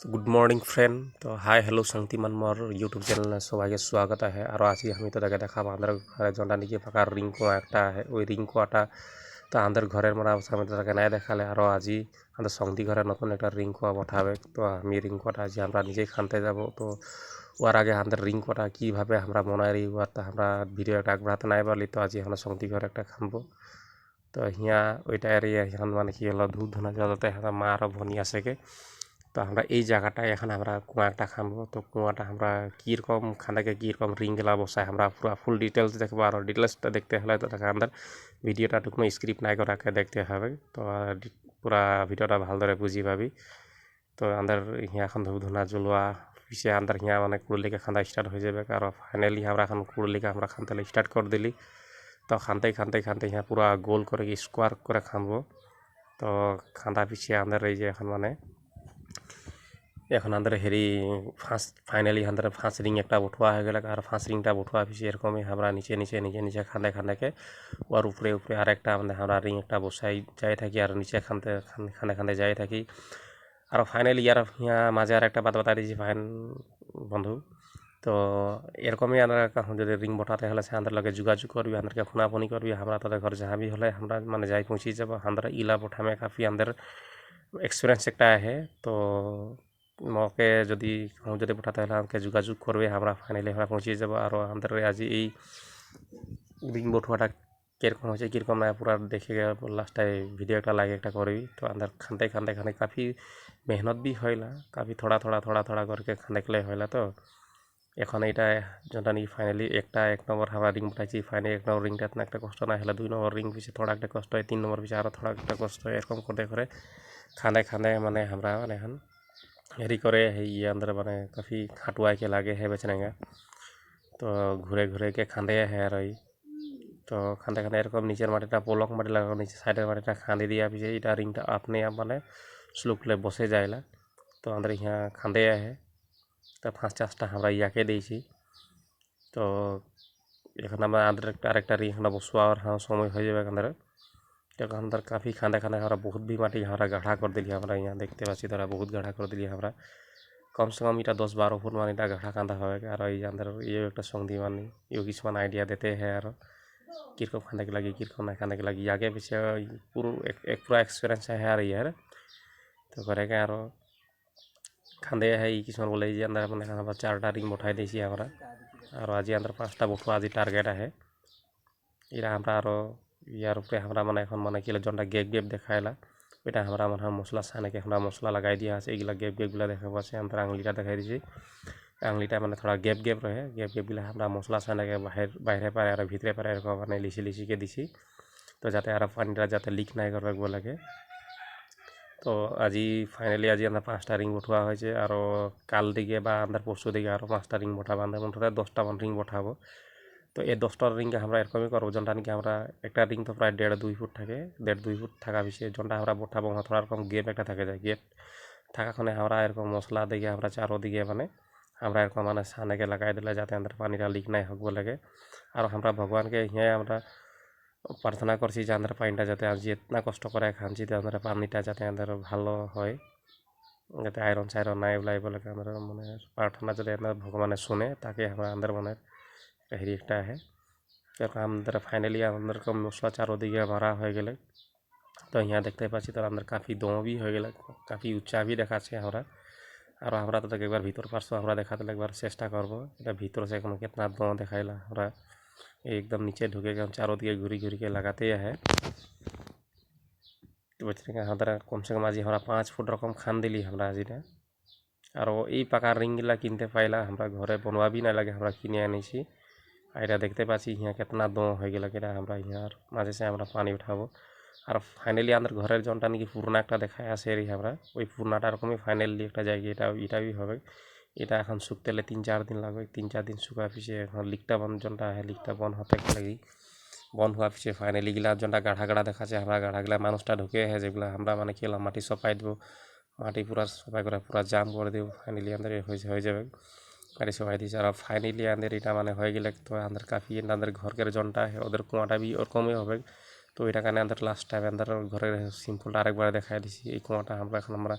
Good morning friend. तो hi hello Shaktimaan मोर YouTube channel सबाइके स्वागत है। और आज हम तो देखा आंध्र घर जोटा निजे फाँका रिंग कुआ है ওই রিং কুয়াটা তো আমাদের ঘরের মোরা সামনে তাকে নাই দেখালে আরও আজি আমাদের সঙ্গী ঘরে নতুন একটা রিং কুয়া বঠাবে। তো আমি রিং কুয়াটা আজ আমরা নিজেই খানতে যাব। তো ওর আগে আমাদের রিং কুয়াটা কীভাবে আমরা মনাই তা আমরা ভিডিও একটা আগবাড়াতে নাই পারলি। তো আজি আমরা সঙ্গী ঘরে একটা খানবো। তো হিয়া ওইটার এখন মানে কি হলো ধূপ ধুনা জ্বালাতে মা আরও ভনি আসেকে। তো আমরা এই জায়গাটায় এখন আমরা কুয়াটা খানবো। তো কুয়াটা আমরা কীরকম খানাকে কীরকম রিংগুলা বসায় আমরা পুরো ফুল ডিটেলস দেখবো। আর ডিটেলসটা দেখতে হলে তো তাকে আমাদের ভিডিওটা টুকনো স্ক্রিপ্ট নাই করাকে দেখতে হবে। তো পুরা ভিডিওটা ভালদরে বুঝি পাবি। তো আমাদের হিয়া এখন ধূপ ধুনা জ্বলোয়া পিছে আমাদের হিয়া মানে কুড়লিকে খান্দা স্টার্ট হয়ে যাবে। আর ফাইনালি আমরা এখন কুড়লিকে আমরা খানতে স্টার্ট করে দিলি। তো খানতে হিয়া পুরা গোল করে স্কোয়ার করে খানবো। তো খান্দা পিছিয়ে আমাদের এই যে এখন মানে এখন আমাদের হেরি ফাইনালি আমাদের ফাঁস রিং একটা উঠোয়া হয়ে গেল। আর ফাঁস রিংটা উঠোয়া পিছিয়ে এরকমই আমরা নিচে খান্দে ওর উপরে আর একটা আমাদের আমরা রিং একটা বসাই যাই থাকি আর নিচে খান্দে যাই থাকি। আর ফাইনালি ইয়ার মাঝে আর একটা বাতা দিয়েছি ফাইন বন্ধু। তো এরকমই আমরা যদি রিং বটাতে হলে সে আমাদের লগে যোগাযোগ করবি, আমাদেরকে ফোনাফোনি করবি। আমরা তাদের ঘর যাবি হলে আমরা মানে যাই পৌঁছে যাব। আমরা ইলা বঠামে কাফি আমাদের এক্সপিরিয়েন্স একটা আহে। তো মকে যদি পঠাতে হলে আমাকে যোগাযোগ করবে। আমরা ফাইনালি আমরা পৌঁছে যাব। আর আমাদের আজ এই রিং বঠুয়াটা কীরকম হয়েছে কীরকম না পুরা দেখে লাস্টে ভিডিও একটা লাইক একটা করবি। তো আমাদের খানতে কাফি মেহনত भी হইলা, কাফি থোড়া করকে খানেকলে হইলা। তো এখন এইটা যেটা নাকি ফাইনালি এক নম্বর আমরা রিং বটাইছি। ফাইনালি এক নম্বর রিংটা একটা কষ্ট না হলে 2 নম্বর রিং পিছিয়ে থোড়া একটা কষ্ট হয়, 3 নম্বর পিছিয়ে আরও থোড়া একটা কষ্ট হয়। এরকম করতে করে খানে মানে আমরা মানে এখন হেরি করে আমাদের মানে কাফি খাটুয়াকে লাগে है বেচনেঙ্গা। তো ঘুরে কে খাঁদে আর ওই তো খানতে এরকম নিচের মাটিটা পোলক মাটি লাগানো, নিচে সাইডের মাটিটা খাঁদে দিয়া পিছিয়ে এটা রিংটা আপনি মানে স্লুকলে বসে যায়লা। তো আমাদের ইহা খাঁদে আহে। তো ফাঁস চাষটা আমরা ইয়াকে দিয়েছি। তো এখন আমরা আরেকটা রিং আমরা বসোয়ার সময় হয়ে যাবে আমাদের। तो अंदर काफ़ी खाने हमारा बहुत भी माटी हमारा गाढ़ा कर दिली। हमारा यहाँ देखते पासी तरह बहुत गाढ़ा कर दिली। हमारा कम से कम इटा 10-12 फुट मान इटा गाढ़ा कांदा है। और ये अंदर ये एक संधि मान ये किस आइडिया देते हैं। और कीरकम खाने के लगी कीरकम ना खाने के लगी आगे पीछे एक पूरा एक्सपीरियंस है यार यार। तो करेगा और खाने है किस बोले अंदर मैंने 4टा रिंग बठाई दी हमारा। और आज अंदर 5टा बठुआ आज टार्गेट है इरा हमारा। और यार उपरे हमरा মানে এখন মানে কি জনটা গেপ দেখাইলা এটা আমরা মানে মশলা সানেকে আমরা মশলা লাগাই দিয়া আছে। এইগুলা গেপগুলা দেখাবো আছে। আমরা আঙুলিটা দেখাই দিছি, আঙুলিটা মানে থোড়া গেপ রহে। গেপগুলা আমরা মশলা সানেকে বাইরে পারে আর ভিতরে পারে এরকম মানে লিচিকে দিছি। তো যাতে আর পানিটা যাতে লিক নাই করবে লাগে। তো আজি ফাইনালি আজি আমরা 5টা রিং বঠুয়া হয়েছে। আর কাল দিকে বা আমাদের পরশু দিকে আরও 5টা রিং বঠাবো। আমাদের মধ্যে 10টা রিং বঠাবো। তো এই 10টা রিংকে আমরা এরকমই করবো যেটা নাকি আমরা একটা রিং তো প্রায় 1.5-2 ফুট থাকে। 1.5-2 ফুট থাকা পিছিয়ে যেটা আমরা বঠাবো থোড়া এরকম গেপ একটা থাকে যায়। গেপ থাকাক্ষণে আমরা এরকম মশলা দিকে আমরা চারোদিকে মানে আমরা এরকম মানে সানেকে লাগাই দিলে যাতে আমাদের পানিটা লিক নাই হোক লাগে। আর আমরা ভগবানকে হিয়াই আমরা প্রার্থনা করছি যে আমাদের পানিটা যাতে আজ এতনা কষ্ট করে খানছি তো আমাদের পানিটা যাতে আমাদের ভালো হয়, যাতে আয়রন সাইরন নাই বলে বলে আমাদের মানে প্রার্থনা যদি আমাদের ভগবানে শুনে তাকে আমরা আমাদের মনের হেরি একটা है। तो আমাদের ফাইনালি আমাদের মশলা চারোদিকে মারা হয়ে গেলে তো यहाँ देखते पाচ্ছি तो আমাদের কাফি দম भी হয়ে গেলে কাফি উচ্চা भी দেখাচ্ছে আমরা। আর আমরা তো একবার ভিতর পার্শ্ব আমরা দেখাতে একবার চেষ্টা করবো এটা ভিতর से কোনো कितना দম দেখাইলা। আমরা एकदम नीचे ঢুকে গেলাম চারোদিকে ঘুরি के लगाते है। তো বলছি আমাদের কমসে কম আজি আমরা 5 ফুট রকম খান দিলি আমরা আজিটা। আর এই পাকা রিংগুলা কিনতে পাইলা আমরা ঘরে বনবা भी না লাগে, আমরা কিনে আনিছি। এটা দেখতে পাচ্ছি यहाँ कितना दो हो गया कि আমরা यहाँ মাঝে से আমরা পানি উঠাবো। আর ফাইনালি আমাদের ঘরের জনটা নাকি পুরোনো একটা দেখায় আছে এর আমরা ওই পুরোনাটা এরকমই ফাইনালি একটা জায়গা এটাই হবে। এটা এখন শুকতেলে 3-4 দিন লাগবে। 3-4 দিন শুকা পিছিয়ে এখন লিকটা বন জনটা লিকটা বন হতে লাগি বন হওয়া পিছিয়ে ফাইনালি গিলা জনটা গাঢ়া দেখাচ্ছে। আমরা গাঢ়াগুলা মানুষটা ঢুকে যেগুলো আমরা মানে কি হলাম মাটি সপাই দেবো, মাটি পুরা সপাই করে পুরা জাম করে দেবো। ফাইনালি আমাদের হয়ে যাবে গাড়ি সবাই দিয়েছে। আর ফাইনালি আমাদের এটা মানে হয়ে গেলে তো আমাদের কাফি আমাদের ঘরের জনটা ওদের কুয়াটা भी ওরকমই হবে। তো এটা কারণে আমাদের লাস্ট টাইম আমাদের ঘরের সিম্পলটা আরেকবার দেখাই দিছি। এই কুয়াটা আমরা এখন আমরা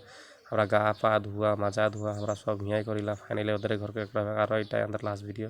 আমরা গা পা ধোয়া মাজা ধোয়া আমরা সব হিয়াই করিলা ফাইনালি ওদের ঘরকে একটা আর এটাই আমাদের লাস্ট ভিডিও।